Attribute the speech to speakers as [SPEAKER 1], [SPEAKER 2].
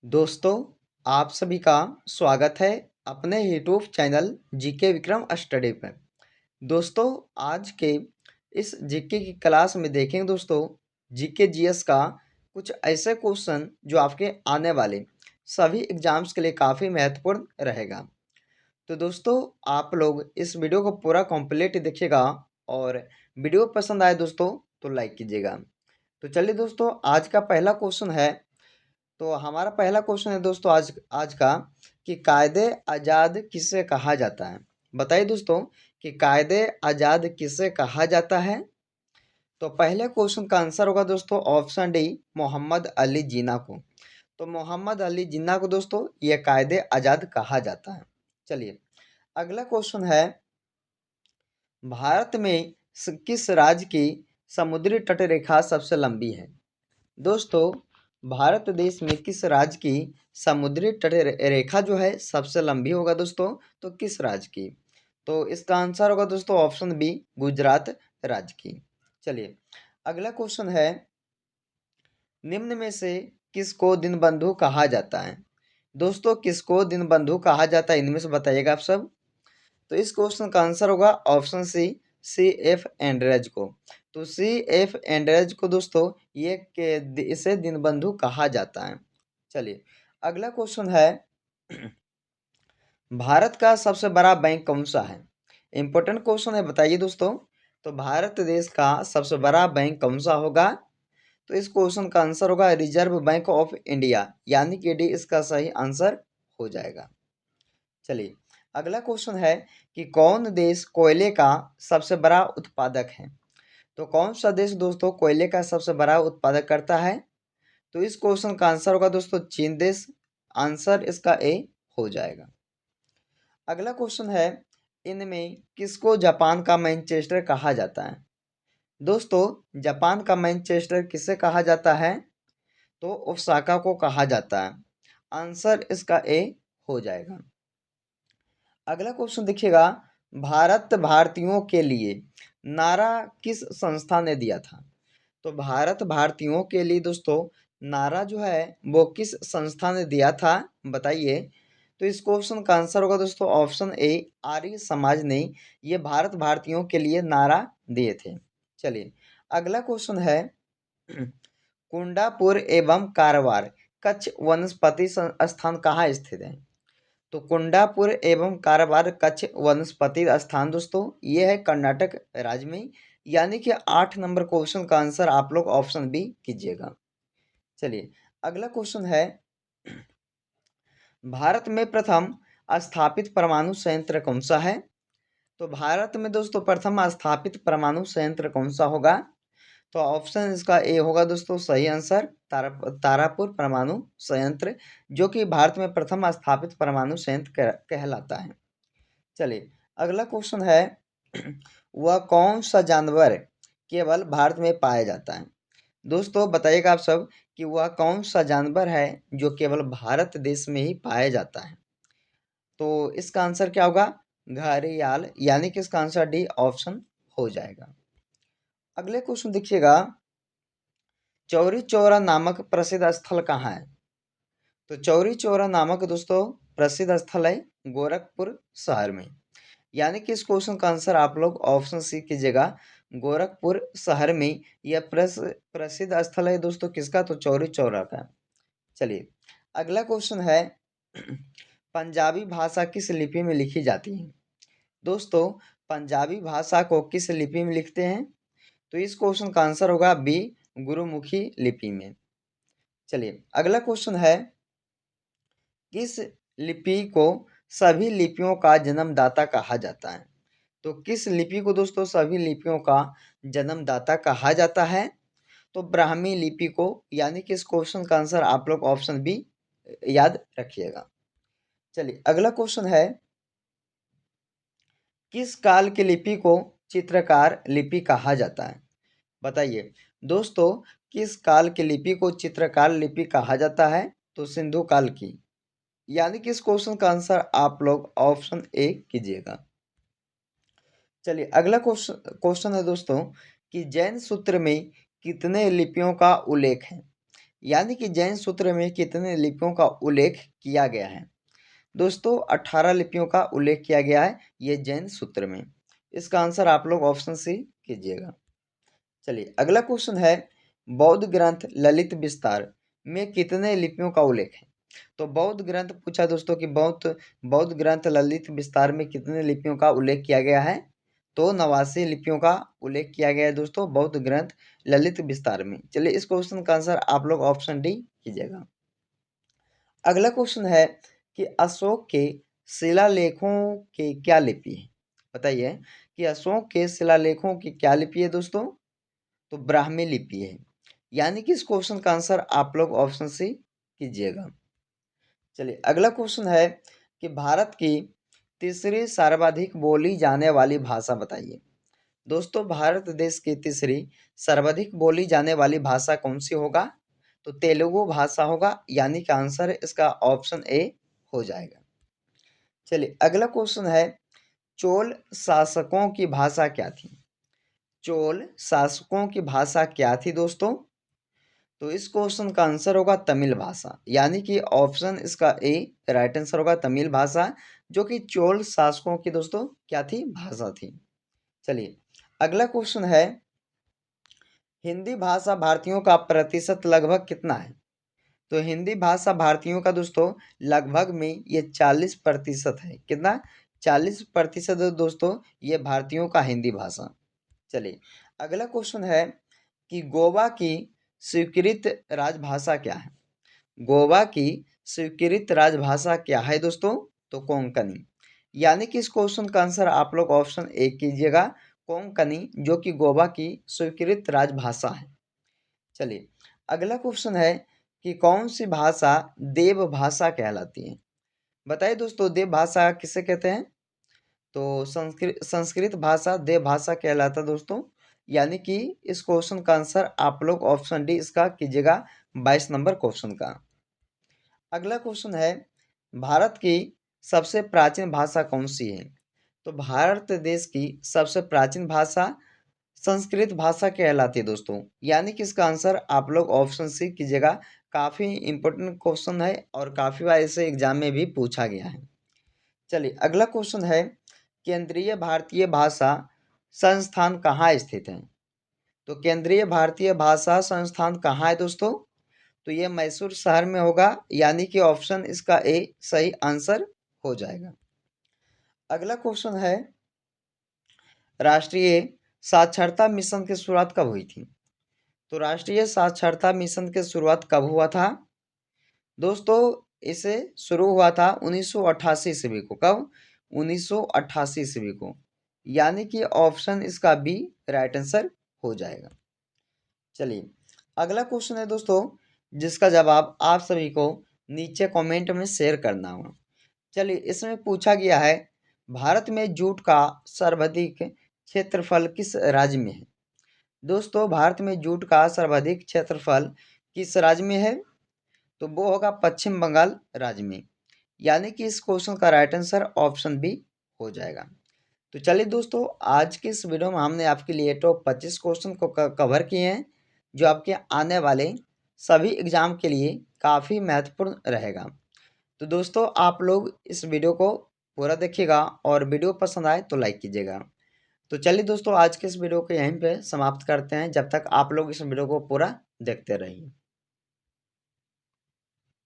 [SPEAKER 1] दोस्तों, आप सभी का स्वागत है अपने YouTube channel GK Vikram study पर। दोस्तों, आज के इस जीके की क्लास में देखेंगे दोस्तों जीके जीएस का कुछ ऐसे क्वेश्चन जो आपके आने वाले सभी एग्जाम्स के लिए काफ़ी महत्वपूर्ण रहेगा। तो दोस्तों, आप लोग इस वीडियो को पूरा कंप्लीट देखिएगा और वीडियो पसंद आए दोस्तों तो लाइक कीजिएगा। तो चलिए दोस्तों, आज का पहला क्वेश्चन है। तो हमारा पहला क्वेश्चन है दोस्तों आज आज का कि कायदे आज़ाद किसे कहा जाता है। बताइए दोस्तों कि कायदे आज़ाद किसे कहा जाता है। तो पहले क्वेश्चन का आंसर होगा दोस्तों ऑप्शन डी, मोहम्मद अली जिन्ना को। तो मोहम्मद अली जिन्ना को दोस्तों ये कायदे आज़ाद कहा जाता है। चलिए, अगला क्वेश्चन है, भारत में किस राज्य की समुद्री तट रेखा सबसे लंबी है। दोस्तों, भारत देश में किस राज्य की समुद्री तट रेखा जो है सबसे लंबी होगा दोस्तों, तो किस राज्य की। तो इसका आंसर होगा दोस्तों ऑप्शन बी, गुजरात राज्य की। चलिए, अगला क्वेश्चन है, निम्न में से किसको दीनबंधु कहा जाता है। दोस्तों, किसको दीनबंधु कहा जाता है इनमें से बताइएगा आप सब। तो इस क्वेश्चन का आंसर होगा ऑप्शन सी एफ एंड्रेज को। तो सी एफ एंड्रेज को दोस्तों इसे दीनबंधु कहा जाता है। चलिए, अगला क्वेश्चन है, भारत का सबसे बड़ा बैंक कौन सा है। इंपॉर्टेंट क्वेश्चन है, बताइए दोस्तों। तो भारत देश का सबसे बड़ा बैंक कौन सा होगा। तो इस क्वेश्चन का आंसर होगा रिजर्व बैंक ऑफ इंडिया, यानी कि डी इसका सही आंसर हो जाएगा। चलिए, अगला क्वेश्चन है कि कौन देश कोयले का सबसे बड़ा उत्पादक है। तो कौन सा देश दोस्तों कोयले का सबसे बड़ा उत्पादक करता है। तो इस क्वेश्चन का आंसर होगा दोस्तों चीन देश। आंसर इसका ए हो जाएगा। अगला क्वेश्चन है, इनमें किसको जापान का मैनचेस्टर कहा जाता है। दोस्तों, जापान का मैनचेस्टर किसे कहा जाता है। तो ओसाका को कहा जाता है। आंसर इसका ए हो जाएगा। अगला क्वेश्चन देखिएगा, भारत भारतीयों के लिए नारा किस संस्था ने दिया था। तो भारत भारतीयों के लिए दोस्तों नारा जो है वो किस संस्था ने दिया था, बताइए। तो इस क्वेश्चन का आंसर होगा दोस्तों ऑप्शन ए, आर्य समाज ने ये भारत भारतीयों के लिए नारा दिए थे। चलिए, अगला क्वेश्चन है, कुंडापुर एवं कारवार कच्छ वनस्पति स्थान कहाँ स्थित है। तो कुंडापुर एवं कारवार कच्छ वनस्पति स्थान दोस्तों ये है कर्नाटक राज्य में, यानी कि 8 नंबर क्वेश्चन का आंसर आप लोग ऑप्शन बी कीजिएगा। चलिए, अगला क्वेश्चन है, भारत में प्रथम स्थापित परमाणु संयंत्र कौन सा है। तो भारत में दोस्तों प्रथम स्थापित परमाणु संयंत्र कौन सा होगा। तो ऑप्शन इसका ए होगा दोस्तों सही आंसर, तारापुर परमाणु संयंत्र, जो कि भारत में प्रथम स्थापित परमाणु संयंत्र कहलाता है। चलिए, अगला क्वेश्चन है, वह कौन सा जानवर केवल भारत में पाया जाता है। दोस्तों, बताइएगा आप सब कि वह कौन सा जानवर है जो केवल भारत देश में ही पाया जाता है। तो इसका आंसर क्या होगा, घड़ियाल, यानी कि इसका आंसर डी ऑप्शन हो जाएगा। अगले क्वेश्चन देखिएगा, चौरी चौरा नामक प्रसिद्ध स्थल कहाँ है। तो चौरी चौरा नामक दोस्तों प्रसिद्ध स्थल है गोरखपुर शहर में, यानी कि इस क्वेश्चन का आंसर आप लोग ऑप्शन सी कीजिएगा, गोरखपुर शहर में यह प्रसिद्ध स्थल है दोस्तों किसका, तो चौरी चौरा का। चलिए, अगला क्वेश्चन है, पंजाबी भाषा किस लिपि में लिखी जाती है। दोस्तों, पंजाबी भाषा को किस लिपि में लिखते हैं। तो इस क्वेश्चन का आंसर होगा बी, गुरुमुखी लिपि में। चलिए, अगला क्वेश्चन है, किस लिपि को सभी लिपियों का जन्मदाता कहा जाता है। तो किस लिपि को दोस्तों सभी लिपियों का जन्मदाता कहा जाता है। तो ब्राह्मी लिपि को, यानी कि इस क्वेश्चन का आंसर आप लोग ऑप्शन बी याद रखिएगा। चलिए, अगला क्वेश्चन है, किस काल की लिपि को चित्रकार लिपि कहा जाता है। बताइए दोस्तों, किस काल की लिपि को चित्रकार लिपि कहा जाता है। तो सिंधु काल की, यानी कि इस क्वेश्चन का आंसर आप लोग ऑप्शन ए कीजिएगा। चलिए, अगला क्वेश्चन है दोस्तों कि जैन सूत्र में कितने लिपियों का उल्लेख है। यानी कि जैन सूत्र में कितने लिपियों का उल्लेख किया गया है? दोस्तों 18 लिपियों का उल्लेख किया गया है ये जैन सूत्र में। इसका आंसर आप लोग ऑप्शन सी कीजिएगा। चलिए अगला क्वेश्चन है, बौद्ध ग्रंथ ललित विस्तार में कितने लिपियों का उल्लेख है? तो बौद्ध ग्रंथ पूछा दोस्तों कि बौद्ध ग्रंथ ललित विस्तार में कितने लिपियों का उल्लेख किया गया है? तो 89 लिपियों का उल्लेख किया गया है दोस्तों बौद्ध ग्रंथ ललित विस्तार में। चलिए इस क्वेश्चन का आंसर आप लोग ऑप्शन डी कीजिएगा। अगला क्वेश्चन है कि अशोक के शिलालेखों की क्या लिपि है? बताइए कि अशोक के शिलालेखों की क्या लिपि है दोस्तों? तो ब्राह्मी लिपि है। यानी कि इस क्वेश्चन का आंसर आप लोग ऑप्शन सी कीजिएगा। चलिए अगला क्वेश्चन है कि भारत की तीसरी सर्वाधिक बोली जाने वाली भाषा बताइए। दोस्तों भारत देश की तीसरी सर्वाधिक बोली जाने वाली भाषा कौन सी होगा? तो तेलुगु भाषा होगा, यानी कि आंसर इसका ऑप्शन ए हो जाएगा। चलिए अगला क्वेश्चन है, चोल शासकों की भाषा क्या थी? चोल शासकों की भाषा क्या थी दोस्तों? तो इस क्वेश्चन का आंसर होगा तमिल भाषा, यानी कि ऑप्शन इसका ए राइट आंसर होगा तमिल भाषा, जो कि चोल शासकों की दोस्तों क्या थी? भाषा थी। चलिए अगला क्वेश्चन है, हिंदी भाषा भारतीयों का प्रतिशत लगभग कितना है? तो हिंदी भाषा भारतीयों का दोस्तों लगभग में ये 40% है। कितना? 40% दोस्तों ये भारतीयों का हिंदी भाषा। चलिए अगला क्वेश्चन है कि गोवा की स्वीकृत राजभाषा क्या है? गोवा की स्वीकृत राजभाषा क्या है दोस्तों? तो कोंकणी। यानी कि इस क्वेश्चन का आंसर आप लोग ऑप्शन ए कीजिएगा, कोंकणी, जो कि गोवा की स्वीकृत राजभाषा है। चलिए अगला क्वेश्चन है कि कौन सी भाषा देव भाषा कहलाती है? बताइए दोस्तों देव भाषा किसे कहते हैं? तो संस्कृत संस्कृत भाषा देव भाषा कहलाता दोस्तों। यानी कि इस क्वेश्चन का आंसर आप लोग ऑप्शन डी इसका कीजिएगा, 22 नंबर क्वेश्चन का। अगला क्वेश्चन है, भारत की सबसे प्राचीन भाषा कौन सी है? तो भारत देश की सबसे प्राचीन भाषा संस्कृत भाषा कहलाती है दोस्तों। यानी कि इसका आंसर आप लोग ऑप्शन सी कीजिएगा। काफ़ी इंपॉर्टेंट क्वेश्चन है और काफ़ी बार इसे एग्जाम में भी पूछा गया है। चलिए अगला क्वेश्चन है, केंद्रीय भारतीय भाषा संस्थान कहाँ स्थित है? तो केंद्रीय भारतीय भाषा संस्थान कहाँ है दोस्तों? तो ये मैसूर शहर में होगा, यानी कि ऑप्शन इसका ए सही आंसर हो जाएगा। अगला क्वेश्चन है, राष्ट्रीय साक्षरता मिशन की शुरुआत कब हुई थी? तो राष्ट्रीय साक्षरता मिशन की शुरुआत कब हुआ था? दोस्तों इसे शुरू हुआ था 1988 ईस्वी को। कब? 1988 ईस्वी को। यानी कि ऑप्शन इसका बी राइट आंसर हो जाएगा। चलिए अगला क्वेश्चन है दोस्तों, जिसका जवाब आप सभी को नीचे कमेंट में शेयर करना होगा। चलिए इसमें पूछा गया है, भारत में जूट का सर्वाधिक क्षेत्रफल किस राज्य में है? दोस्तों भारत में जूट का सर्वाधिक क्षेत्रफल किस राज्य में है? तो वो होगा पश्चिम बंगाल राज्य में। यानी कि इस क्वेश्चन का राइट आंसर ऑप्शन बी हो जाएगा। तो चलिए दोस्तों आज की इस वीडियो में हमने आपके लिए टॉप 25 क्वेश्चन को कवर किए हैं, जो आपके आने वाले सभी एग्जाम के लिए काफ़ी महत्वपूर्ण रहेगा। तो दोस्तों आप लोग इस वीडियो को पूरा देखिएगा और वीडियो पसंद आए तो लाइक कीजिएगा। तो चलिए दोस्तों आज के इस वीडियो को यहीं पे समाप्त करते हैं, जब तक आप लोग इस वीडियो को पूरा देखते रहिए।